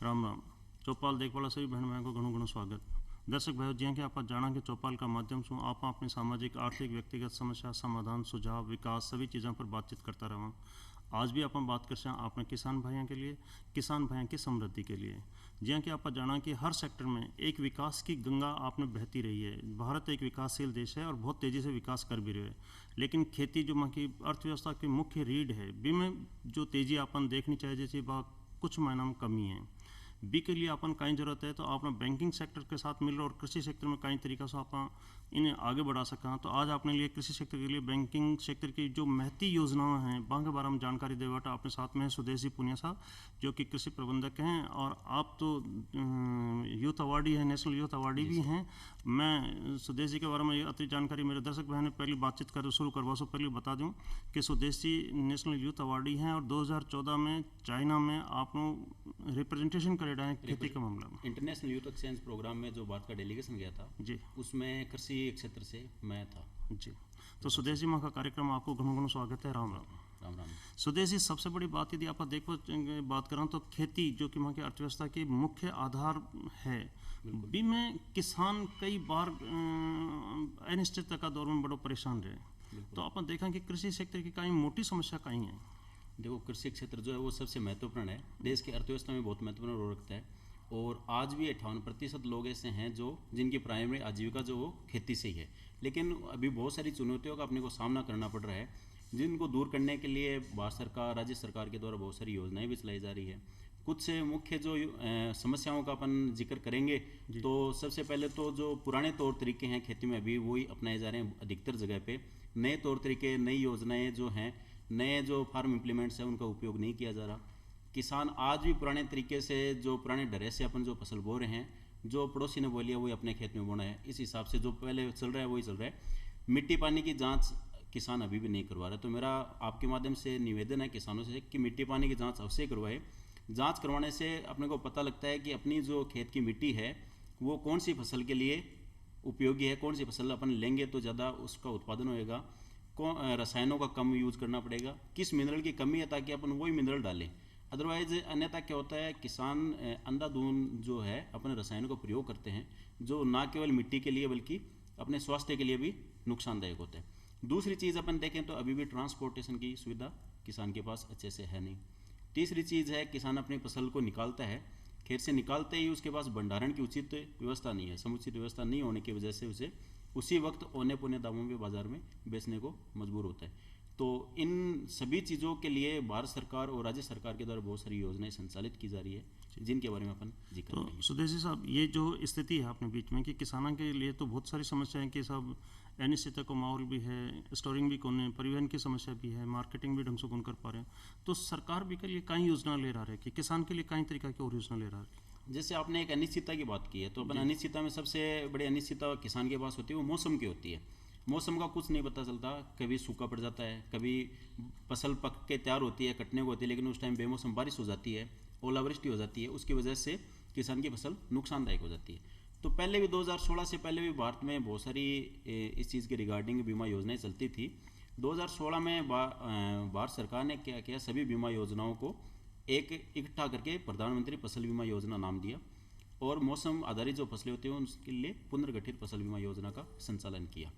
राम राम। चौपाल देखभाल सभी बहन भाइयों को घणो घणो स्वागत। दर्शक भाइयों, ज्यां कि आप जाना कि चौपाल का माध्यम से आप अपनी सामाजिक आर्थिक व्यक्तिगत समस्या समाधान सुझाव विकास सभी चीज़ों पर बातचीत करता रहा। आज भी अपन बात कर सकते अपने किसान भाइयों के लिए, किसान भाइयों की समृद्धि के लिए। ज्यां कि आप जाना कि हर सेक्टर में एक विकास की गंगा आपने बहती रही है। भारत एक विकासशील देश है और बहुत तेज़ी से विकास कर भी रहे हैं, लेकिन खेती जो माँ की अर्थव्यवस्था की मुख्य रीढ़ है बी में जो तेज़ी अपन देखनी चाहिए जैसे कुछ महीना में कमी है। बी के लिए अपन कहीं जरूरत है तो आपने बैंकिंग सेक्टर के साथ मिल और कृषि सेक्टर में कई तरीक़ा से आप इन्हें आगे बढ़ा सकें। तो आज आपने लिए कृषि सेक्टर के लिए बैंकिंग सेक्टर की जो महती योजनाएं हैं वहाँ के बारे में जानकारी दे बेटा अपने साथ में है सुदेश पुनिया साहब, जो कि कृषि प्रबंधक हैं और आप तो यूथ अवार्डी हैं, नेशनल यूथ अवार्डी भी हैं। मैं सुदेश जी के बारे में अति जानकारी मेरे दर्शक बहन पहले बातचीत कर शुरू करवा सो पहले बता दूं कि Sudesh ji national youth awardee हैं और 2014 में चाइना में आपने रिप्रेजेंटेशन करे हैं खेती के मामले में। इंटरनेशनल यूथ एक्सचेंज प्रोग्राम में जो भारत का डेलीगेशन गया था जी, उसमें कृषि क्षेत्र से मैं था जी। तो सुदेश जी माँ का कार्यक्रम आपको घणो घणो स्वागत है। राम राम। राम राम। सुदेश जी, सबसे बड़ी बात यदि आप देखो बात करें तो खेती जो कि वहाँ की अर्थव्यवस्था की मुख्य आधार है, बी में किसान कई बार अनिश्चितता का दौर में बड़ो परेशान रहे। तो अपन देखा कि कृषि सेक्टर की कई मोटी समस्या कहीं है। देखो, कृषि क्षेत्र जो है वो सबसे महत्वपूर्ण है, देश की अर्थव्यवस्था में बहुत महत्वपूर्ण रोल रखता है। और आज भी 58% लोग ऐसे हैं जो जिनकी प्राइमरी आजीविका जो वो खेती से ही है। लेकिन अभी बहुत सारी चुनौतियों का अपने को सामना करना पड़ रहा है, जिनको दूर करने के लिए भारत सरकार राज्य सरकार के द्वारा बहुत सारी योजनाएं भी चलाई जा रही है। कुछ मुख्य जो समस्याओं का अपन जिक्र करेंगे तो सबसे पहले तो जो पुराने तौर तरीके हैं खेती में अभी वही अपनाए जा रहे हैं अधिकतर जगह पे। नए तौर तरीके नई योजनाएं जो हैं, नए जो फार्म इम्प्लीमेंट्स हैं उनका उपयोग नहीं किया जा रहा। किसान आज भी पुराने तरीके से जो पुराने ढरे से अपन जो फसल बो रहे हैं, जो पड़ोसी ने बोलिया वही अपने खेत में बोना है, इस हिसाब से जो पहले चल रहा है वही चल रहा है। मिट्टी पानी की जांच किसान अभी भी नहीं करवा रहा। तो मेरा आपके माध्यम से निवेदन है किसानों से कि मिट्टी पानी की जांच अवश्य करवाए। जांच करवाने से अपने को पता लगता है कि अपनी जो खेत की मिट्टी है वो कौन सी फसल के लिए उपयोगी है, कौन सी फसल अपन लेंगे तो ज़्यादा उसका उत्पादन होएगा, कौन रसायनों का कम यूज करना पड़ेगा, किस मिनरल की कमी है ताकि अपन वही मिनरल डालें। अदरवाइज अन्यथा क्या होता है, किसान अंधाधुंध जो है अपने रसायनों का प्रयोग करते हैं जो ना केवल मिट्टी के लिए बल्कि अपने स्वास्थ्य के लिए भी नुकसानदायक होता है। दूसरी चीज़ अपन देखें तो अभी भी ट्रांसपोर्टेशन की सुविधा किसान के पास अच्छे से है नहीं। तीसरी चीज़ है, किसान अपनी फसल को निकालता है, खेत से निकालते ही उसके पास भंडारण की उचित व्यवस्था नहीं है। समुचित व्यवस्था नहीं होने की वजह से उसे उसी वक्त औने पौने दामों में बाजार में बेचने को मजबूर होता है। तो इन सभी चीज़ों के लिए भारत सरकार और राज्य सरकार के द्वारा बहुत सारी योजनाएं संचालित की जा रही है, जिनके बारे में अपन जिक्र करेंगे। तो सुदेशी साहब, ये जो स्थिति है अपने बीच में कि किसानों के लिए तो बहुत सारी समस्याएं कि सब अनिश्चितता का माहौल भी है, स्टोरिंग भी कौन है, परिवहन की समस्या भी है, मार्केटिंग भी ढंग से कौन कर पा रहे हैं। तो सरकार भी के लिए कई योजना ले रहा है कि किसान के लिए कई तरीका की और योजना ले रहा है। जैसे आपने एक अनिश्चितता की बात की है, तो अपन अनिश्चितता में सबसे बड़ी अनिश्चितता किसान के पास होती है वो मौसम की होती है। मौसम का कुछ नहीं पता चलता, कभी सूखा पड़ जाता है, कभी फसल पक के तैयार होती है, कटने को होती है, लेकिन उस टाइम बेमौसम बारिश हो जाती है, ओलावृष्टि हो जाती है, उसकी वजह से किसान की फसल नुकसानदायक हो जाती है। तो पहले भी 2016 से पहले भी भारत में बहुत सारी इस चीज़ के रिगार्डिंग बीमा योजनाएं चलती थी। 2016 में भारत सरकार ने क्या किया, सभी बीमा योजनाओं को एक इकट्ठा करके प्रधानमंत्री फसल बीमा योजना नाम दिया और मौसम आधारित जो फसलें होती हैं उसके लिए पुनर्गठित फसल बीमा योजना का संचालन किया।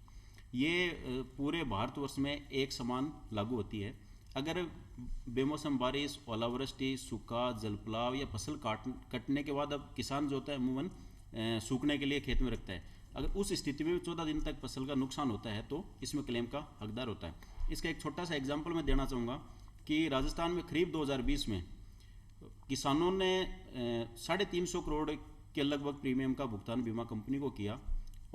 ये पूरे भारतवर्ष में एक समान लागू होती है। अगर बेमौसम बारिश, ओलावृष्टि, सूखा, जलप्लाव या फसल कटने के बाद अब किसान जो होता है अमूमन सूखने के लिए खेत में रखता है, अगर उस स्थिति में 14 दिन तक फसल का नुकसान होता है तो इसमें क्लेम का हकदार होता है। इसका एक छोटा सा एग्जाम्पल मैं देना चाहूँगा कि राजस्थान में खरीफ 2020 में किसानों ने 350 करोड़ के लगभग प्रीमियम का भुगतान बीमा कंपनी को किया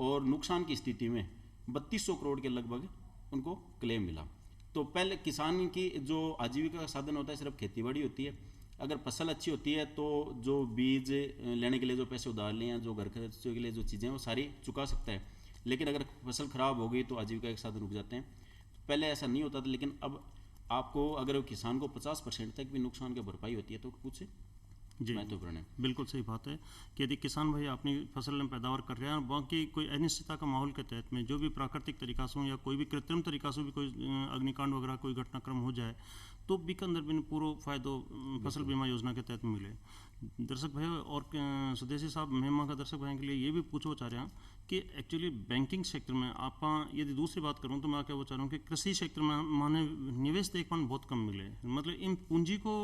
और नुकसान की स्थिति में 3200 करोड़ के लगभग उनको क्लेम मिला। तो पहले किसान की जो आजीविका का साधन होता है सिर्फ खेतीबाड़ी होती है। अगर फसल अच्छी होती है तो जो बीज लेने के लिए जो पैसे उधार लें या जो घर खर्चे के लिए जो चीज़ें हैं वो सारी चुका सकता है, लेकिन अगर फसल खराब हो गई तो आजीविका के साधन रुक जाते हैं। पहले ऐसा नहीं होता था, लेकिन अब आपको अगर किसान को 50% तक भी नुकसान की भरपाई होती है तो कुछ जी महत्वपूर्ण है। बिल्कुल सही बात है कि यदि किसान भाई अपनी फसल में पैदावार कर रहे हैं और बाकी कोई अनिश्चितता का माहौल के तहत में जो भी प्राकृतिक तरीका से या कोई भी कृत्रिम तरीका से भी कोई अग्निकांड वगैरह कोई घटनाक्रम हो जाए तो भी के अंदर भी पूरा फायदो फसल बीमा योजना के तहत मिले। दर्शक भाई और स्वदेशी साहब मेहमा का दर्शक भाई के लिए ये भी पूछना चाह रहे हैं कि एक्चुअली बैंकिंग सेक्टर में आप यदि दूसरी बात करूँ तो मैं क्या वो चाह रहा हूँ कि कृषि सेक्टर में माने निवेश देखभाल बहुत कम मिले, मतलब इन पूंजी को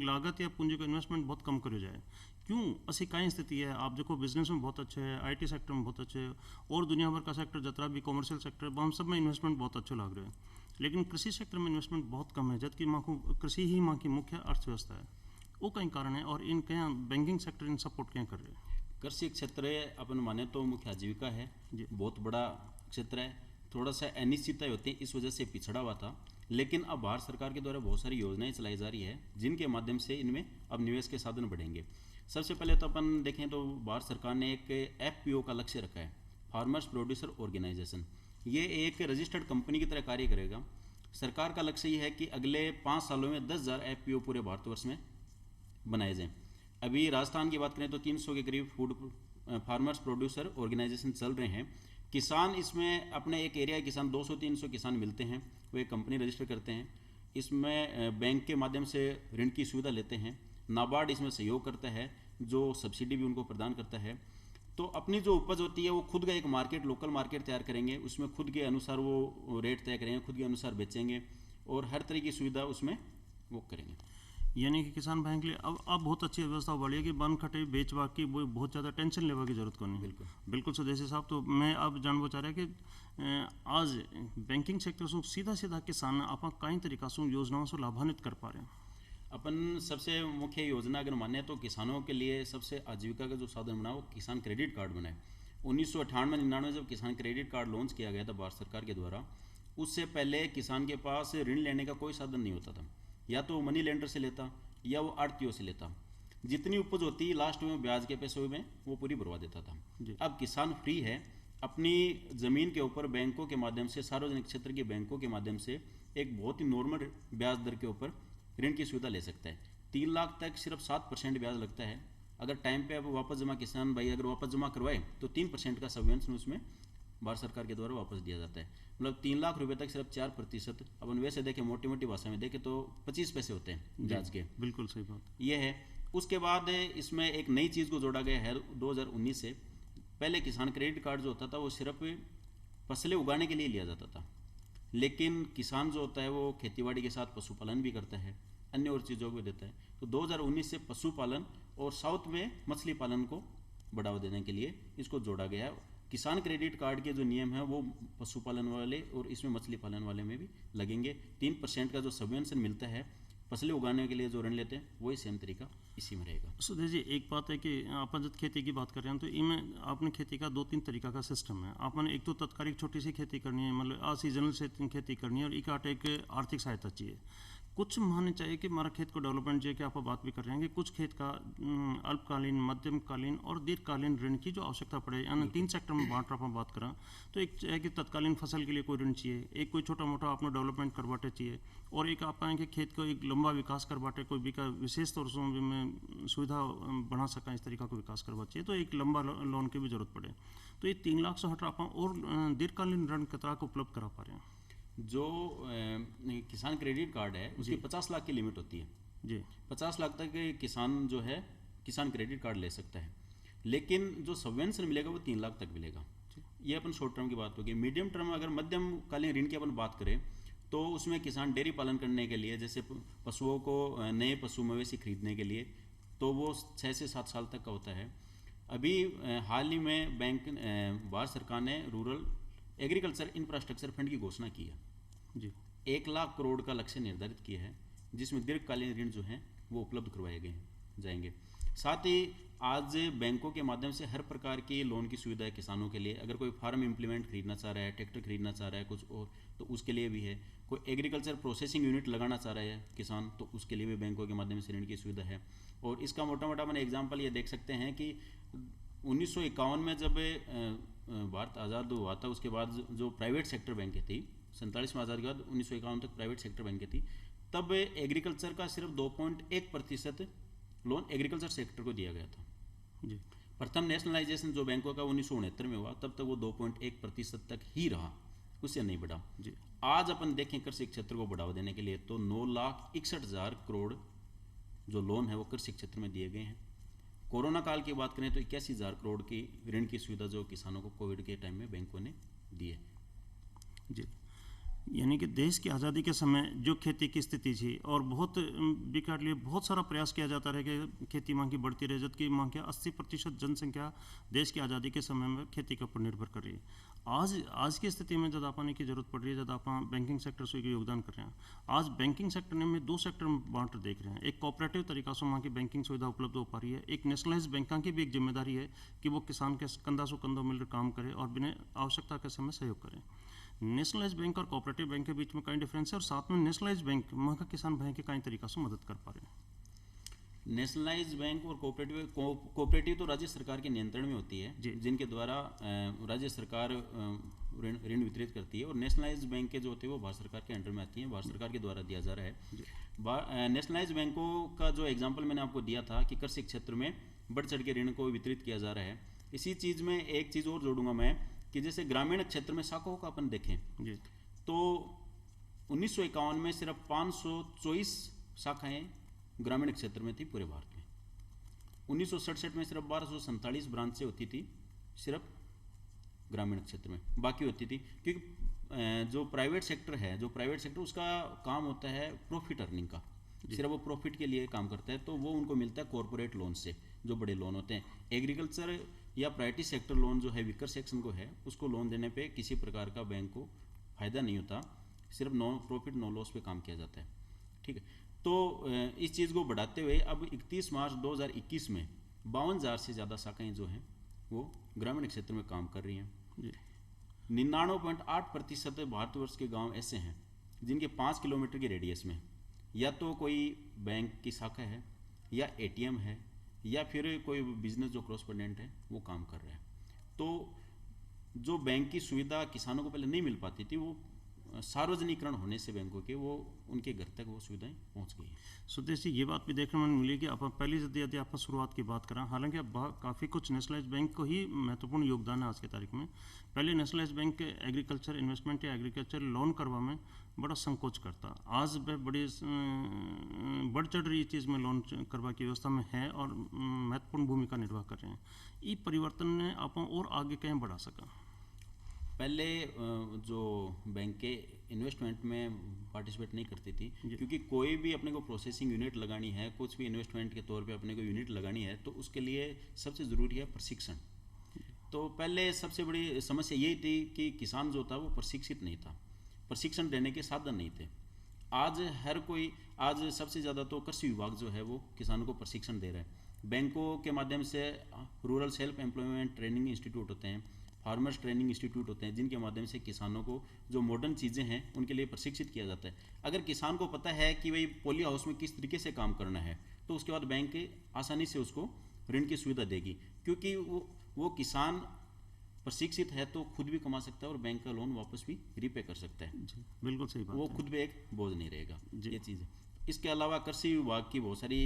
लागत या पूंजी को इन्वेस्टमेंट बहुत कम करो जाए, क्यों ऐसी कई स्थिति है? आप देखो बिजनेस में बहुत अच्छे है, आईटी सेक्टर में बहुत अच्छे है, और दुनिया भर का सेक्टर जितना भी कॉमर्शियल सेक्टर है हम सब में इन्वेस्टमेंट बहुत अच्छे लग रहे हैं, लेकिन कृषि सेक्टर में इन्वेस्टमेंट बहुत कम है, जबकि माँ को कृषि ही माँ की मुख्य अर्थव्यवस्था है। वो कई कारण है और इन क्या बैंकिंग सेक्टर इन सपोर्ट क्या कर रहे हैं? कृषि क्षेत्र अपन माने तो मुख्य आजीविका है, जी। बहुत बड़ा क्षेत्र है, थोड़ा सा अनिश्चितता होती है इस वजह से पिछड़ा हुआ था, लेकिन अब भारत सरकार के द्वारा बहुत सारी योजनाएं चलाई जा रही है जिनके माध्यम से इनमें अब निवेश के साधन बढ़ेंगे। सबसे पहले तो अपन देखें तो भारत सरकार ने एक एफपीओ का लक्ष्य रखा है, फार्मर्स प्रोड्यूसर ऑर्गेनाइजेशन। ये एक रजिस्टर्ड कंपनी की तरह कार्य करेगा। सरकार का लक्ष्य ये है कि अगले 5 सालों में 10,000 एफपीओ पूरे भारतवर्ष में बनाए जाएं। अभी राजस्थान की बात करें तो 300 के करीब फूड फार्मर्स प्रोड्यूसर ऑर्गेनाइजेशन चल रहे हैं। किसान इसमें अपने एक एरिया के किसान 200-300 किसान मिलते हैं, वो एक कंपनी रजिस्टर करते हैं, इसमें बैंक के माध्यम से ऋण की सुविधा लेते हैं, नाबार्ड इसमें सहयोग करता है जो सब्सिडी भी उनको प्रदान करता है। तो अपनी जो उपज होती है वो खुद का एक मार्केट, लोकल मार्केट तैयार करेंगे, उसमें खुद के अनुसार वो रेट तय करेंगे, खुद के अनुसार बेचेंगे और हर तरह की सुविधा उसमें वो करेंगे। यानी कि किसान भाई के लिए अब बहुत अच्छी व्यवस्था बढ़ी है कि बन खटे बेचवा की वो बहुत ज़्यादा टेंशन लेवा की जरूरत नहीं। बिल्कुल बिल्कुल स्वदेशी साहब, तो मैं अब जानना चाह रहा कि आज बैंकिंग सेक्टर से सीधा सीधा किसान आप कई तरीका से योजनाओं से लाभान्वित कर पा रहे हैं? अपन सबसे मुख्य योजना अगर माने तो किसानों के लिए सबसे आजीविका का जो साधन बना वो किसान क्रेडिट कार्ड बनाए। 1998-99 जब किसान क्रेडिट कार्ड लॉन्च किया गया था भारत सरकार के द्वारा, उससे पहले किसान के पास ऋण लेने का कोई साधन नहीं होता था, या तो मनी लेंडर से लेता या वो आड़तियों से लेता। जितनी उपज होती लास्ट में ब्याज के पैसे में वो पूरी भरवा देता था। अब किसान फ्री है, अपनी ज़मीन के ऊपर बैंकों के माध्यम से, सार्वजनिक क्षेत्र के बैंकों के माध्यम से एक बहुत ही नॉर्मल ब्याज दर के ऊपर ऋण की सुविधा ले सकता है। 3 लाख तक सिर्फ 7% ब्याज लगता है। अगर टाइम पे अब वापस जमा किसान भाई अगर वापस जमा करवाए तो 3% का सबवेंशन उसमें भारत सरकार के द्वारा वापस दिया जाता है। मतलब 3 लाख रुपए तक सिर्फ 4%, अपन वैसे देखें मोटी मोटी भाषा में देखें तो 25 पैसे होते हैं ब्याज के। बिल्कुल सही बात ये है। उसके बाद इसमें एक नई चीज़ को जोड़ा गया है 2019 से। पहले किसान क्रेडिट कार्ड जो होता था वो सिर्फ फसलें उगाने के लिए लिया जाता था, लेकिन किसान जो होता है वो खेतीबाड़ी के साथ पशुपालन भी करता है, अन्य और चीज़ों को भी देता है। तो 2019 से पशुपालन और साउथ में मछली पालन को बढ़ावा देने के लिए इसको जोड़ा गया है। किसान क्रेडिट कार्ड के जो नियम हैं वो पशुपालन वाले और इसमें मछली पालन वाले में भी लगेंगे। 3% का जो सबवेंशन मिलता है फसलें उगाने के लिए जो ऋण लेते हैं वही सेम तरीका इसी में रहेगा। सुधीर जी, एक बात है कि आप जब खेती की बात कर रहे हैं तो इनमें आपने खेती का 2-3 तरीका का सिस्टम है। आपने एक तो तत्कालिक छोटी सी खेती करनी है, मतलब आ सीजनल से खेती करनी है, और एक आटे एक आर्थिक सहायता चाहिए। कुछ मानने चाहिए कि हमारा खेत को डेवलपमेंट चाहिए, कि आप बात भी कर रहे हैं कि कुछ खेत का अल्पकालीन, मध्यमकालीन और दीर्घकालीन ऋण की जो आवश्यकता पड़े, यानी 3 सेक्टर में बांट रहा बात करें तो एक है कि तत्कालीन फसल के लिए कोई ऋण चाहिए, एक कोई छोटा मोटा आपने डेवलपमेंट करवाटे चाहिए, और एक आप पाएँ कि खेत को एक लंबा विकास करवाटे कोई भी विशेष तौर से में सुविधा बढ़ा सकें, इस तरीका को विकास करवा चाहिए तो एक लंबा लोन की भी जरूरत पड़े। तो ये 3 लाख से हट आप और दीर्घकालीन ऋण कितना को उपलब्ध करा पा रहे हैं? जो किसान क्रेडिट कार्ड है उसकी 50 लाख की लिमिट होती है जी। 50 लाख तक किसान जो है किसान क्रेडिट कार्ड ले सकता है, लेकिन जो सबवेंशन मिलेगा वो 3 लाख तक मिलेगा। ये अपन शॉर्ट टर्म की बात होगी। मीडियम टर्म अगर मध्यमकालीन ऋण की अपन बात करें तो उसमें किसान डेयरी पालन करने के लिए, जैसे पशुओं को नए पशु मवेशी खरीदने के लिए, तो वो 6 से 7 साल तक का होता है। अभी हाल ही में भारत सरकार ने रूरल एग्रीकल्चर इंफ्रास्ट्रक्चर फंड की घोषणा की है जी। 1 लाख करोड़ का लक्ष्य निर्धारित किया है, जिसमें दीर्घकालीन ऋण जो हैं वो उपलब्ध करवाए गए जाएंगे। साथ ही आज बैंकों के माध्यम से हर प्रकार की लोन की सुविधा है किसानों के लिए। अगर कोई फार्म इम्प्लीमेंट खरीदना चाह रहा है, ट्रैक्टर खरीदना चाह रहा है, कुछ और, तो उसके लिए भी है। कोई एग्रीकल्चर प्रोसेसिंग यूनिट लगाना चाह रहा है किसान, तो उसके लिए भी बैंकों के माध्यम से ऋण की सुविधा है। और इसका मोटा मोटा मैंने एग्जाम्पल ये देख सकते हैं कि 1951 में जब भारत आज़ाद हुआ था, उसके बाद जो प्राइवेट सेक्टर बैंकें थी, 47 में आज़ादी के बाद 1951 तक प्राइवेट सेक्टर बैंकें थी, तब एग्रीकल्चर का सिर्फ 2.1% लोन एग्रीकल्चर सेक्टर को दिया गया था जी। प्रथम नेशनलाइजेशन जो बैंकों का 1969 में हुआ, तब तक वो 2.1% तक ही रहा, उससे नहीं बढ़ा जी। आज अपन देखें कृषि क्षेत्र को बढ़ावा देने के लिए तो 9,61,000 करोड़ जो लोन है वो कृषि क्षेत्र में दिए गए हैं। कोरोना काल की बात करें तो 81,000 करोड़ की ऋण की सुविधा जो किसानों को कोविड के टाइम में बैंकों ने दी है। जी, यानी कि देश की आज़ादी के समय जो खेती की स्थिति थी और बहुत विकास लिए बहुत सारा प्रयास किया जाता रहा कि खेती मांग की बढ़ती रहे, जबकि मांग की 80% जनसंख्या देश की आज़ादी के समय में खेती के ऊपर निर्भर कर रही है। आज की स्थिति में ज़्यादा पानी की जरूरत पड़ रही है, ज़्यादा आप बैंकिंग सेक्टर से योगदान कर रहे हैं। आज बैंकिंग सेक्टर ने में 2 सेक्टर में बांट देख रहे हैं। एक कोऑपरेटिव तरीका से वहाँ की बैंकिंग सुविधा उपलब्ध हो पा रही है, एक नेशनलाइज बैंकों की भी एक जिम्मेदारी है कि वो किसान के कंधा से कंधों मिलकर काम करे और बिना आवश्यकता के समय सहयोग करें। नेशनलाइज बैंक और कोऑपरेटिव बैंक के बीच में कई डिफरेंस है, और साथ में नेशनलाइज बैंक वहाँ का किसान भाई के कई तरीका से मदद कर पा रहे हैं। नेशनलाइज बैंक और कोऑपरेटिव तो राज्य सरकार के नियंत्रण में होती है, जिनके द्वारा राज्य सरकार ऋण वितरित करती है, और नेशनलाइज बैंक के जो होते हैं वो भारत सरकार के अंडर में आती हैं, भारत सरकार के द्वारा दिया जा रहा है। नेशनलाइज बैंकों का जो एग्जांपल मैंने आपको दिया था कि कृषि क्षेत्र में बढ़ चढ़ के ऋण को वितरित किया जा रहा है। इसी चीज़ में एक चीज़ और जोड़ूंगा मैं कि जैसे ग्रामीण क्षेत्र में शाखाओं का अपन देखें तो 1951 में सिर्फ 524 शाखाएं ग्रामीण क्षेत्र में थी पूरे भारत में। 1967 में सिर्फ 1247 ब्रांचें होती थी सिर्फ ग्रामीण क्षेत्र में, बाकी होती थी क्योंकि जो प्राइवेट सेक्टर उसका काम होता है प्रॉफिट अर्निंग का, सिर्फ वो प्रॉफिट के लिए काम करता है, तो वो उनको मिलता है कॉरपोरेट लोन से, जो बड़े लोन होते हैं। एग्रीकल्चर या प्राइवेट सेक्टर लोन जो है वीकर सेक्शन को है, उसको लोन देने पे किसी प्रकार का बैंक को फायदा नहीं होता, सिर्फ नो प्रॉफिट नो लॉस पे काम किया जाता है। ठीक है, तो इस चीज़ को बढ़ाते हुए अब 31 मार्च 2021 में 52,000 से ज़्यादा शाखाएं जो हैं वो ग्रामीण क्षेत्र में काम कर रही हैं। 99.8% भारतवर्ष के गांव ऐसे हैं जिनके 5 किलोमीटर के रेडियस में या तो कोई बैंक की शाखा है या एटीएम है या फिर कोई बिजनेस जो कॉरेस्पोंडेंट है वो काम कर रहा है। तो जो बैंक की सुविधा किसानों को पहले नहीं मिल पाती थी, वो सार्वजनिकरण होने से बैंकों के वो उनके घर तक वो सुविधाएं पहुंच गई है। सुदेश जी, ये बात भी देखने में मिली कि आप पहले से यदि आप शुरुआत की बात करें, हालांकि अब काफ़ी कुछ नेशनलाइज बैंक को ही महत्वपूर्ण योगदान है आज की तारीख में। पहले नेशनलाइज बैंक एग्रीकल्चर इन्वेस्टमेंट या एग्रीकल्चर लोन करवा में बड़ा संकोच करता, आज वह बड़ी बढ़ चढ़ रही चीज़ में लोन करवा की व्यवस्था में है और महत्वपूर्ण भूमिका निर्वाह कर रहे हैं। ये परिवर्तन ने आप और आगे कहीं बढ़ा सका? पहले जो बैंक के इन्वेस्टमेंट में पार्टिसिपेट नहीं करती थी, क्योंकि कोई भी अपने को प्रोसेसिंग यूनिट लगानी है, कुछ भी इन्वेस्टमेंट के तौर पे अपने को यूनिट लगानी है, तो उसके लिए सबसे ज़रूरी है प्रशिक्षण। तो पहले सबसे बड़ी समस्या यही थी कि किसान जो था वो प्रशिक्षित नहीं था, प्रशिक्षण देने के साधन नहीं थे। आज सबसे ज़्यादा तो कृषि विभाग जो है वो किसानों को प्रशिक्षण दे रहा है। बैंकों के माध्यम से rural self employment training institute होते हैं, फार्मर्स ट्रेनिंग इंस्टीट्यूट होते हैं, जिनके माध्यम से किसानों को जो मॉडर्न चीज़ें हैं उनके लिए प्रशिक्षित किया जाता है। अगर किसान को पता है कि भाई पोली हाउस में किस तरीके से काम करना है, तो उसके बाद बैंक आसानी से उसको ऋण की सुविधा देगी, क्योंकि वो किसान प्रशिक्षित है तो खुद भी कमा सकता है और बैंक का लोन वापस भी रीपे कर सकता है। जी, बिल्कुल सही बात वो है। खुद पे एक बोझ नहीं रहेगा, ये चीज़ है। इसके अलावा कृषि विभाग की बहुत सारी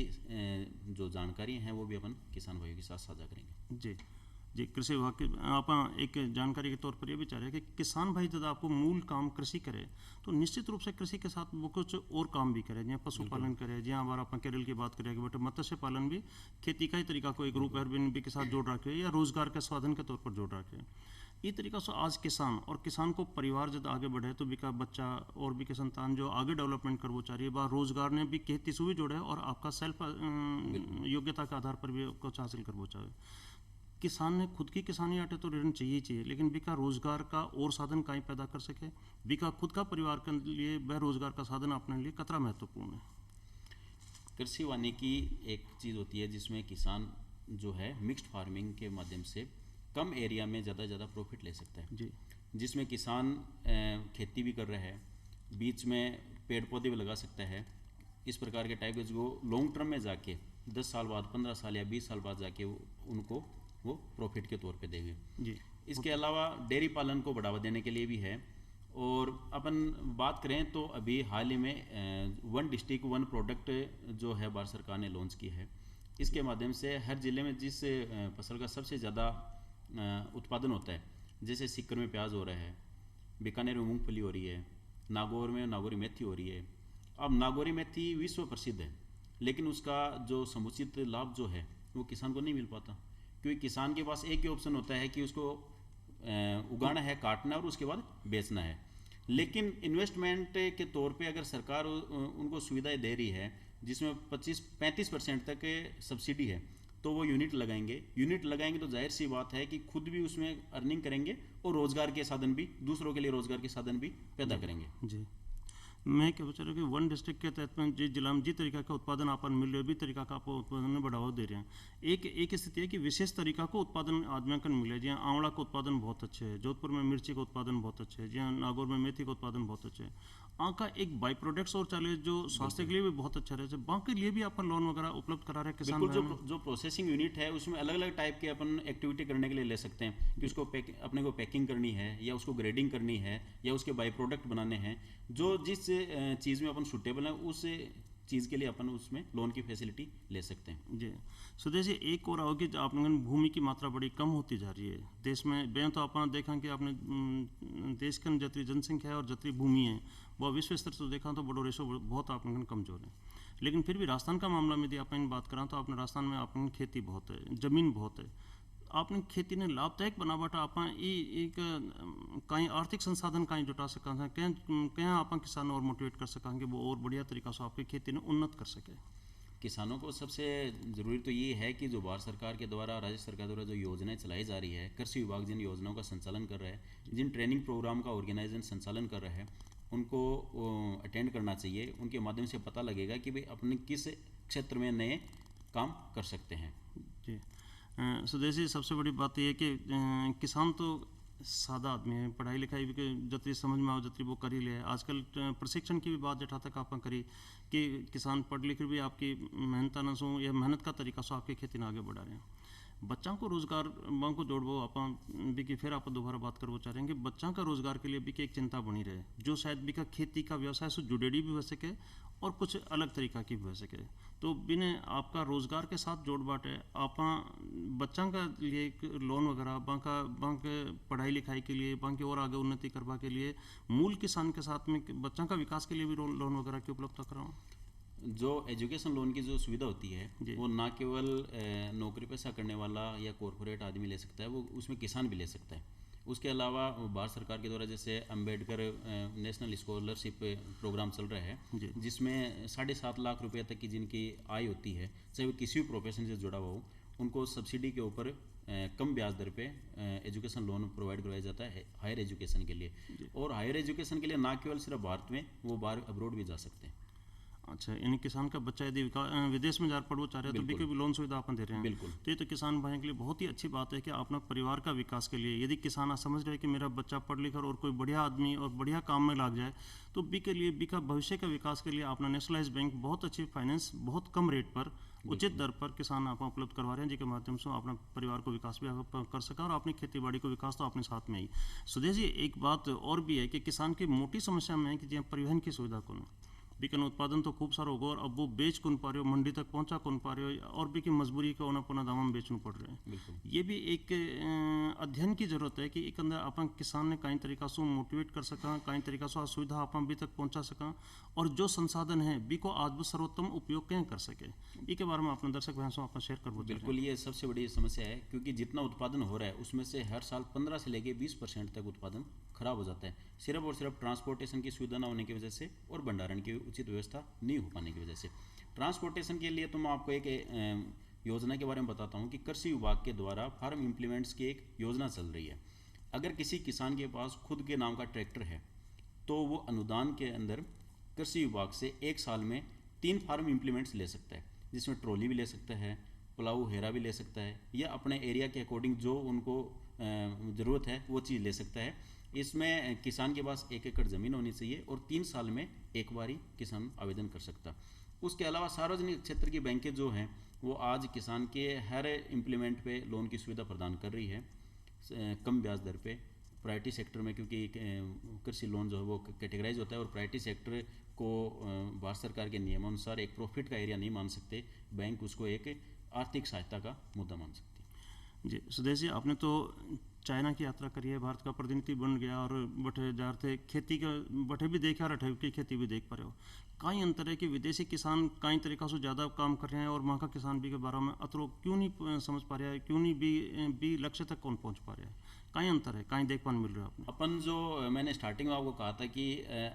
जो जानकारी हैं वो भी अपन किसान भाइयों के साथ साझा करेंगे। जी, कृषि विभाग की आप एक जानकारी के तौर पर ये भी चाह रहे हैं कि किसान भाई जब आपको मूल काम कृषि करे तो निश्चित रूप से कृषि के साथ वो कुछ और काम भी करे, जहाँ पशुपालन करे, जहाँ हमारा आप केरल की बात करें कि बेटे मत्स्य पालन भी खेती का ही तरीका को एक रूप भी के साथ जोड़ रखे या रोजगार के साधन के तौर पर जोड़ रखे। ये तरीका से आज किसान और किसान को परिवार जब आगे बढ़े तो भी का बच्चा और भी के संतान जो आगे डेवलपमेंट करना चाह रही है, वह रोजगार ने भी खेती से भी जोड़े और आपका सेल्फ योग्यता के आधार पर भी कुछ हासिल करना चाहे। किसान ने खुद की किसानी आटे तो ऋण चाहिए, लेकिन बिका रोजगार का और साधन कहीं पैदा कर सके, बिका खुद का परिवार के लिए वह रोजगार का साधन अपने लिए कतरा महत्वपूर्ण है। कृषि वानिकी एक चीज़ होती है जिसमें किसान जो है मिक्स्ड फार्मिंग के माध्यम से कम एरिया में ज़्यादा प्रॉफिट ले सकता है जी, जिसमें किसान खेती भी कर रहा है, बीच में पेड़ पौधे भी लगा सकता है। इस प्रकार के टाइप जो लॉन्ग टर्म में जाके 10 साल बाद 15 साल या 20 साल बाद जाके उनको वो प्रॉफिट के तौर पे देंगे जी। इसके अलावा डेयरी पालन को बढ़ावा देने के लिए भी है। और अपन बात करें तो अभी हाल ही में 1 डिस्ट्रिक्ट 1 प्रोडक्ट जो है भारत सरकार ने लॉन्च की है। इसके माध्यम से हर जिले में जिस फसल का सबसे ज़्यादा उत्पादन होता है, जैसे सीकर में प्याज हो रहा है, बीकानेर में मूंगफली हो रही है, नागौर में नागौरी मेथी हो रही है। अब नागौरी मेथी विश्व प्रसिद्ध है, लेकिन उसका जो समुचित लाभ जो है वो किसान को नहीं मिल पाता, क्योंकि किसान के पास एक ही ऑप्शन होता है कि उसको उगाना है, काटना है और उसके बाद बेचना है। लेकिन इन्वेस्टमेंट के तौर पे अगर सरकार उनको सुविधाएं दे रही है जिसमें 25-35% तक सब्सिडी है, तो वो यूनिट लगाएंगे तो जाहिर सी बात है कि खुद भी उसमें अर्निंग करेंगे और रोजगार के साधन भी, दूसरों के लिए रोजगार के साधन भी पैदा करेंगे। जी, मैं क्या बता रहा हूँ कि वन डिस्ट्रिक्ट के तहत में जिस जिला में जिस तरीका का उत्पादन आपन मिल रहा है, भी तरीका का आप उत्पादन में बढ़ावा दे रहे हैं। एक स्थिति है कि विशेष तरीका को उत्पादन आदमी को मिले, जहाँ आंवला का उत्पादन बहुत अच्छे है, जोधपुर में मिर्ची का उत्पादन बहुत अच्छे है, जहाँ नागौर में मेथी का उत्पादन बहुत अच्छे है। का एक बाई प्रोडक्ट्स और चले जो स्वास्थ्य के लिए भी बहुत अच्छा रहे, वहाँ के लिए भी अपन लोन वगैरह उपलब्ध करा रहे हैं किसान बिल्कुल। भाइयों जो प्रोसेसिंग यूनिट है उसमें अलग अलग टाइप के अपन एक्टिविटी करने के लिए ले सकते हैं कि उसको अपने को पैकिंग करनी है या उसको ग्रेडिंग करनी है या उसके बाई प्रोडक्ट बनाने हैं। जो जिस चीज़ में अपन सुटेबल है उस चीज़ के लिए अपन उसमें लोन की फैसिलिटी ले सकते हैं। जी। स्वदेशी एक और आओ कि आपने भूमि की मात्रा बड़ी कम होती जा रही है देश में। बें तो आप देखा कि आपने देश की जितनी जनसंख्या है और जितनी भूमि है वह विश्व स्तर से देखा तो बड़ो रेशो बहुत आपने कमजोर है। लेकिन फिर भी राजस्थान का मामला में यदि आप बात करें तो अपने राजस्थान में आपने खेती बहुत है, जमीन बहुत है। आपने खेती ने लाभदायक बना बाटा आप एक कहीं आर्थिक संसाधन कहीं जुटा सका कहीं आप किसान और मोटिवेट कर सकेंगे वो और बढ़िया तरीका से आपकी खेती ने उन्नत कर सके। किसानों को सबसे ज़रूरी तो ये है कि जो भारत सरकार के द्वारा, राज्य सरकार द्वारा जो योजनाएं चलाई जा रही है, कृषि विभाग जिन योजनाओं का संचालन कर रहा है, जिन ट्रेनिंग प्रोग्राम का ऑर्गेनाइजेशन संचालन कर रहा है, उनको अटेंड करना चाहिए। उनके माध्यम से पता लगेगा कि भाई अपने किस क्षेत्र में नए काम कर सकते हैं। जी। स्वदेशी सबसे बड़ी बात यह है कि किसान तो सादा आदमी है, पढ़ाई लिखाई भी जतरी समझ में आओ जतरी वो कर ही ले। आजकल प्रशिक्षण की भी बात जटा तक आप करी कि किसान पढ़ लिख भी आपकी मेहनत न सो या मेहनत का तरीका से आपकी खेती में आगे बढ़ा रहे हैं। बच्चों को रोजगार बांग को जोड़बो आप भी कि फिर आप दोबारा बात करना चाह रहे हैं कि बच्चों का रोजगार के लिए भी कि एक चिंता बनी रहे जो शायद भी का खेती का व्यवसाय से जुड़ेड़ी भी हो सके और कुछ अलग तरीका की भी हो सके। तो बिना आपका रोजगार के साथ जोड़ बाटे आप बच्चों का लिए लोन वगैरह बैंक पढ़ाई लिखाई के लिए बैंक और आगे उन्नति करवा के लिए मूल किसान के साथ में बच्चों का विकास के लिए भी लोन वगैरह की उपलब्धता कराऊँ। जो एजुकेशन लोन की जो सुविधा होती है वो ना केवल नौकरी पेशा करने वाला या कॉरपोरेट आदमी ले सकता है, वो उसमें किसान भी ले सकता है। उसके अलावा भारत सरकार के द्वारा जैसे अम्बेडकर नेशनल स्कॉलरशिप प्रोग्राम चल रहा है जिसमें 7.5 लाख रुपए तक की जिनकी आय होती है, चाहे वो किसी भी प्रोफेशन से जुड़ा हुआ हो, उनको सब्सिडी के ऊपर कम ब्याज दर पे एजुकेशन लोन प्रोवाइड करवाया जाता है हायर एजुकेशन के लिए। और हायर एजुकेशन के लिए ना केवल सिर्फ भारत में, वो बाहर अब्रोड भी जा सकते हैं। अच्छा, यानी किसान का बच्चा यदि विदेश में जा पढ़ना चाह रहे हैं तो भी लोन सुविधा अपन दे रहे हैं। बिल्कुल। तो ये तो किसान भाई के लिए बहुत ही अच्छी बात है कि अपना परिवार का विकास के लिए यदि किसान समझ रहे हैं कि मेरा बच्चा पढ़ लिख और कोई बढ़िया आदमी और बढ़िया काम में लग जाए तो बी के लिए बी का भविष्य का विकास के लिए अपना नेशनलाइज बैंक बहुत अच्छी फाइनेंस बहुत कम रेट पर उचित दर पर किसान आप उपलब्ध करवा रहे हैं जिसके माध्यम से अपना परिवार को विकास भी कर सका और अपनी खेती बाड़ी को विकास तो अपने साथ में ही। सुदेश जी, एक बात और भी है कि किसान की मोटी समस्या में है कि जहाँ परिवहन की सुविधा को बिकन उत्पादन तो खूब सारा होगा और अब वो बेच कौन पा रहे हो, मंडी तक पहुंचा कौन पा रहे हो और भी की मजबूरी का होना पुनः दाम में बेचना पड़ रहे हैं। ये भी एक अध्ययन की जरूरत है कि एक अंदर अपन किसान ने कई तरीका से मोटिवेट कर सका, कई तरीका से सुविधा अपन भी तक पहुंचा सका और जो संसाधन है बी को आज भी सर्वोत्तम उपयोग कैसे कर सके। इसके बारे में अपने दर्शक भाइयों से अपना शेयर कर। बिल्कुल, ये सबसे बड़ी समस्या है क्योंकि जितना उत्पादन हो रहा है उसमें से हर साल 15 से लेके 20% तक उत्पादन खराब हो जाता है, सिर्फ और सिर्फ ट्रांसपोर्टेशन की सुविधा ना होने की वजह से और भंडारण की उचित व्यवस्था नहीं हो पाने की वजह से। ट्रांसपोर्टेशन के लिए तो मैं आपको एक योजना के बारे में बताता हूँ कि कृषि विभाग के द्वारा फार्म इम्प्लीमेंट्स की एक योजना चल रही है। अगर किसी किसान के पास खुद के नाम का ट्रैक्टर है तो वो अनुदान के अंदर कृषि विभाग से एक साल में 3 फार्म इम्प्लीमेंट्स ले सकता है, जिसमें ट्रॉली भी ले सकता है, प्लाऊ हेरा भी ले सकता है या अपने एरिया के अकॉर्डिंग जो उनको ज़रूरत है वो चीज़ ले सकता है। इसमें किसान के पास 1 एकड़ ज़मीन होनी चाहिए और 3 साल में एक बार ही किसान आवेदन कर सकता। उसके अलावा सार्वजनिक क्षेत्र की बैंकें जो हैं वो आज किसान के हर इम्प्लीमेंट पे लोन की सुविधा प्रदान कर रही है कम ब्याज दर पे। प्रायोरिटी सेक्टर में क्योंकि कृषि लोन जो है वो कैटेगराइज होता है और प्रायोरिटी सेक्टर को भारत सरकार के नियमानुसार एक प्रॉफिट का एरिया नहीं मान सकते, बैंक उसको एक आर्थिक सहायता का मुद्दा मान सकते। जी सुदेश जी, आपने तो चाइना की यात्रा करी है, भारत का प्रतिनिधि बन गया और बटे जा रहे थे खेती का, बटे भी देखा और अठे की खेती भी देख पा रहे हो। कई अंतर है कि विदेशी किसान कई तरीक़ा से ज़्यादा काम कर रहे हैं और वहाँ का किसान भी के बारे में अतरो क्यों नहीं समझ पा रहा है, क्यों नहीं भी लक्ष्य तक कौन पहुँच पा रहा है? कई अंतर है, कई देख पाने मिल रहा है आपने? अपन जो मैंने स्टार्टिंग में आपको कहा था कि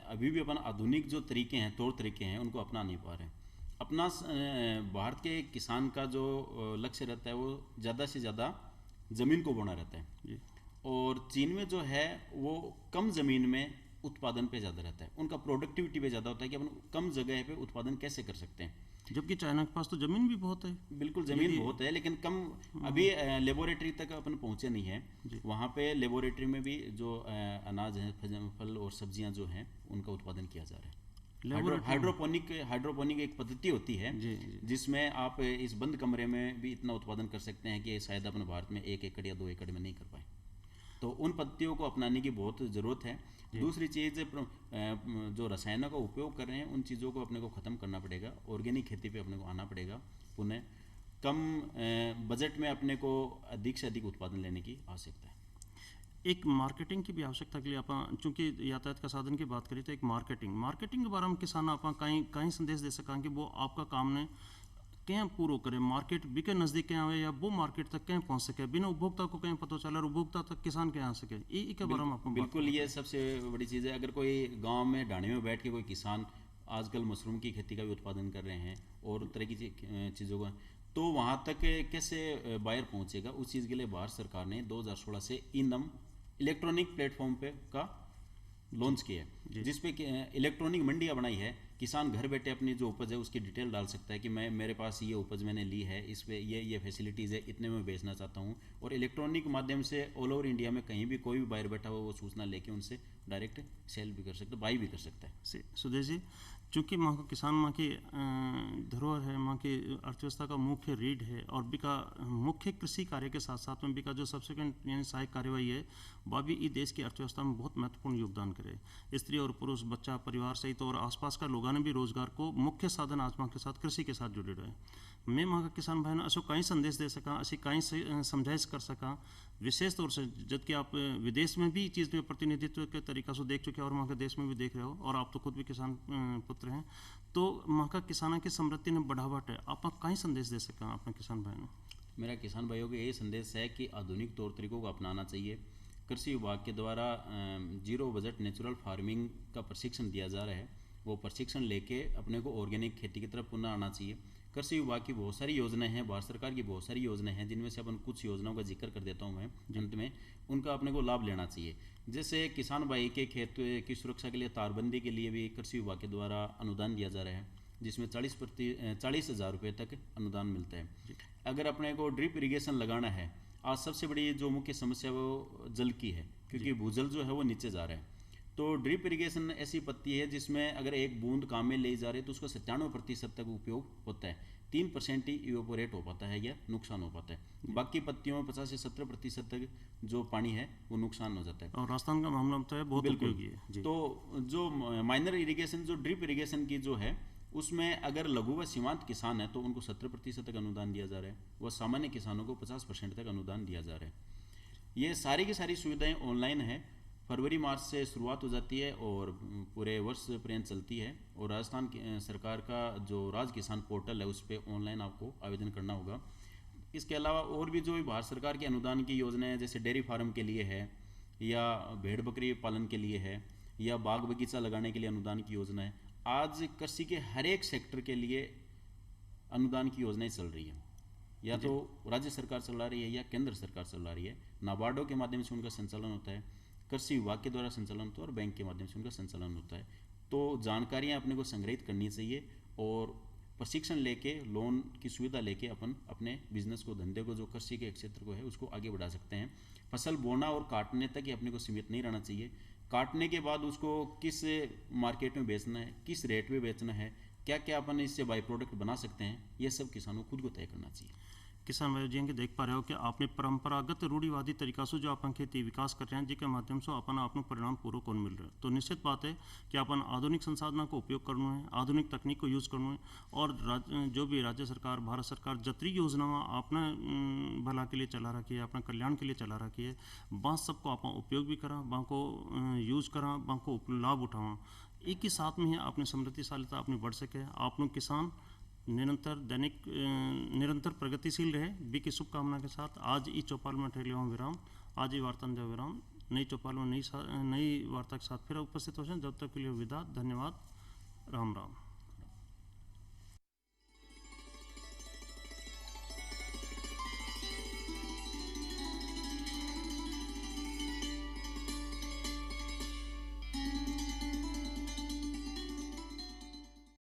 अभी भी अपन आधुनिक जो तरीके हैं, तौर तरीके हैं, उनको अपना नहीं पा रहे हैं। अपना भारत के किसान का जो लक्ष्य रहता है वो ज़्यादा से ज़्यादा ज़मीन को बोना रहता है। जी। और चीन में जो है वो कम ज़मीन में उत्पादन पे ज़्यादा रहता है, उनका प्रोडक्टिविटी पे ज़्यादा होता है कि अपन कम जगह पे उत्पादन कैसे कर सकते हैं। जबकि चाइना के पास तो ज़मीन भी बहुत है। बिल्कुल ज़मीन बहुत है, लेकिन कम अभी लेबोरेटरी तक अपन पहुँचे नहीं है। वहाँ पे लेबोरेटरी में भी जो अनाज है, फल और सब्जियाँ जो हैं उनका उत्पादन किया जा रहा है। हाइड्रोपोनिक एक पद्धति होती है जिसमें आप इस बंद कमरे में भी इतना उत्पादन कर सकते हैं कि शायद अपने भारत में 1 एकड़ या 2 एकड़ में नहीं कर पाए। तो उन पद्धतियों को अपनाने की बहुत ज़रूरत है। दूसरी चीज़, जो रसायनों का उपयोग कर रहे हैं उन चीज़ों को अपने को ख़त्म करना पड़ेगा। ऑर्गेनिक खेती पे अपने को आना पड़ेगा। पुनः कम बजट में अपने को अधिक से अधिक उत्पादन लेने की आवश्यकता है। एक मार्केटिंग की भी आवश्यकता के लिए आप चूंकि यातायात का साधन की बात करें तो एक मार्केटिंग के बारे में किसान आप कहीं संदेश दे सकें कि वो आपका काम ने क्या पूरा करे, मार्केट भी के नज़दीक क्या आए या वो मार्केट तक क्या पहुंच सके, बिना उपभोक्ता को कहीं पता चला और उपभोक्ता तक किसान क्या आ सके, ये के बारे में आपको बिल्कुल ये सबसे बड़ी चीज़ है। अगर कोई गांव में ढाणी में बैठ के कोई किसान आजकल मशरूम की खेती का भी उत्पादन कर रहे हैं और तरह की चीज़ों का, तो वहाँ तक कैसे बायर पहुँचेगा, उस चीज़ के लिए भारत सरकार ने 2016 से ई-नम इलेक्ट्रॉनिक प्लेटफॉर्म पे का लॉन्च किया है, जिसपे इलेक्ट्रॉनिक मंडियाँ बनाई है। किसान घर बैठे अपनी जो उपज है उसकी डिटेल डाल सकता है कि मेरे पास ये उपज मैंने ली है, इस पे ये फैसिलिटीज़ है, इतने में बेचना चाहता हूँ। और इलेक्ट्रॉनिक माध्यम से ऑल ओवर इंडिया में कहीं भी कोई भी बायर बैठा हुआ वो सूचना लेके उनसे डायरेक्ट सेल भी कर सकता है, बाई भी कर सकता है। सुदेश जी, चूँकि वहाँ का किसान माँ की धरोहर है, माँ की अर्थव्यवस्था का मुख्य रीढ़ है और बिका मुख्य कृषि कार्य के साथ साथ में बिका जो सब्सिक्वेंट यानी सहायक कार्यवाही है वह भी इस देश की अर्थव्यवस्था में बहुत महत्वपूर्ण योगदान करे। स्त्री और पुरुष, बच्चा, परिवार सहित और आसपास का लोगों ने भी रोजगार को मुख्य साधन आज माँ के साथ कृषि के साथ जुड़े रहे। मैं वहाँ का किसान भाई ने असो कहीं संदेश दे सका, असी कहीं समझाइश कर सका, विशेष तौर से जबकि आप विदेश में भी चीज़ में प्रतिनिधित्व के तरीका से देख चुके हैं और वहाँ के देश में भी देख रहे हो और आप तो खुद भी किसान पुत्र हैं, तो वहाँ का किसानों की समृद्धि ने बढ़ावट है, आप कहीं संदेश दे सकें अपने किसान भाई ने? मेरा किसान भाइयों को यही संदेश है कि आधुनिक तौर तरीकों को अपनाना चाहिए। कृषि विभाग के द्वारा जीरो बजट नेचुरल फार्मिंग का प्रशिक्षण दिया जा रहा है, वो प्रशिक्षण लेके अपने को ऑर्गेनिक खेती की तरफ पुनः आना चाहिए। कृषि विभाग की बहुत सारी योजनाएं हैं, भारत सरकार की बहुत सारी योजनाएं हैं, जिनमें से अपन कुछ योजनाओं का जिक्र कर देता हूं मैं अंत में, उनका अपने को लाभ लेना चाहिए। जैसे किसान भाई के खेत की सुरक्षा के लिए तारबंदी के लिए भी कृषि विभाग के द्वारा अनुदान दिया जा रहा है, जिसमें 40,000 रुपये तक अनुदान मिलता है। अगर अपने को ड्रिप इरीगेशन लगाना है, आज सबसे बड़ी जो मुख्य समस्या वो जल की है, क्योंकि भूजल जो है वो नीचे जा रहा है। तो ड्रिप इरीगेशन ऐसी पद्धति है जिसमें अगर एक बूंद काम में ले जा रहे तो उसका 97% तक उपयोग होता है, 3% ही इवेपोरेट हो पाता है या नुकसान हो पाता है। बाकी पत्तियों में 50 से 70% तक जो पानी है वो नुकसान हो जाता है। और राजस्थान का मामला तो है बहुत उपयोगी है। तो जो माइनर इरीगेशन, जो ड्रिप इरीगेशन की जो है, उसमें अगर लघु व सीमांत किसान है तो उनको 70% तक अनुदान दिया जा रहा है, व सामान्य किसानों को 50% तक अनुदान दिया जा रहा है। ये सारी की सारी सुविधाएं ऑनलाइन है, फरवरी मार्च से शुरुआत हो जाती है और पूरे वर्ष पर्यंत चलती है। और राजस्थान सरकार का जो राज किसान पोर्टल है उस पर ऑनलाइन आपको आवेदन करना होगा। इसके अलावा और भी जो भारत सरकार के अनुदान की योजनाएं, जैसे डेयरी फार्म के लिए है, या भेड़ बकरी पालन के लिए है, या बाग बगीचा लगाने के लिए अनुदान की योजना है, आज कृषि के हर एक सेक्टर के लिए अनुदान की योजनाएं चल रही है, या तो राज्य सरकार चला रही है या केंद्र सरकार चला रही है। नाबार्डो के माध्यम से उनका संचालन होता है, कृषि विभाग के द्वारा संचालन होता है और बैंक के माध्यम से उनका संचालन होता है। तो जानकारियां अपने को संग्रहित करनी चाहिए और प्रशिक्षण लेके, लोन की सुविधा लेके अपन अपने बिजनेस को, धंधे को, जो कृषि के क्षेत्र को है उसको आगे बढ़ा सकते हैं। फसल बोना और काटने तक ही अपने को सीमित नहीं रहना चाहिए। काटने के बाद उसको किस मार्केट में बेचना है, किस रेट में बेचना है, क्या क्या अपन इससे बाई प्रोडक्ट बना सकते हैं, ये सब किसानों को खुद को तय करना चाहिए। किसान भाई जी के देख पा रहे हो कि आपने परंपरागत रूढ़िवादी तरीका से जो अपन खेती विकास कर रहे हैं जिसके माध्यम से अपन आपको परिणाम पूरा कौन मिल रहा है। तो निश्चित बात है कि अपन आधुनिक संसाधनों को उपयोग करना है, आधुनिक तकनीक को यूज़ करना है, और जो भी राज्य सरकार भारत सरकार जतरी योजना अपना भला के लिए चला रखी है, अपना कल्याण के लिए चला रखी है, वहाँ सबको आप उपयोग भी करा, वहाँ को यूज़ करा, वहाँ को लाभ उठावा। एक ही साथ में ही अपनी समृद्धिशालीता अपनी बढ़ सके। आप लोग किसान निरंतर प्रगतिशील रहे बी की शुभकामना के साथ आज ई चौपाल में ठहरे हुआ विराम, आज ही वार्ता में विराम, नई चौपाल में नई वार्ता के साथ फिर उपस्थित हो जाए। जब तक के लिए विदा, धन्यवाद, राम राम।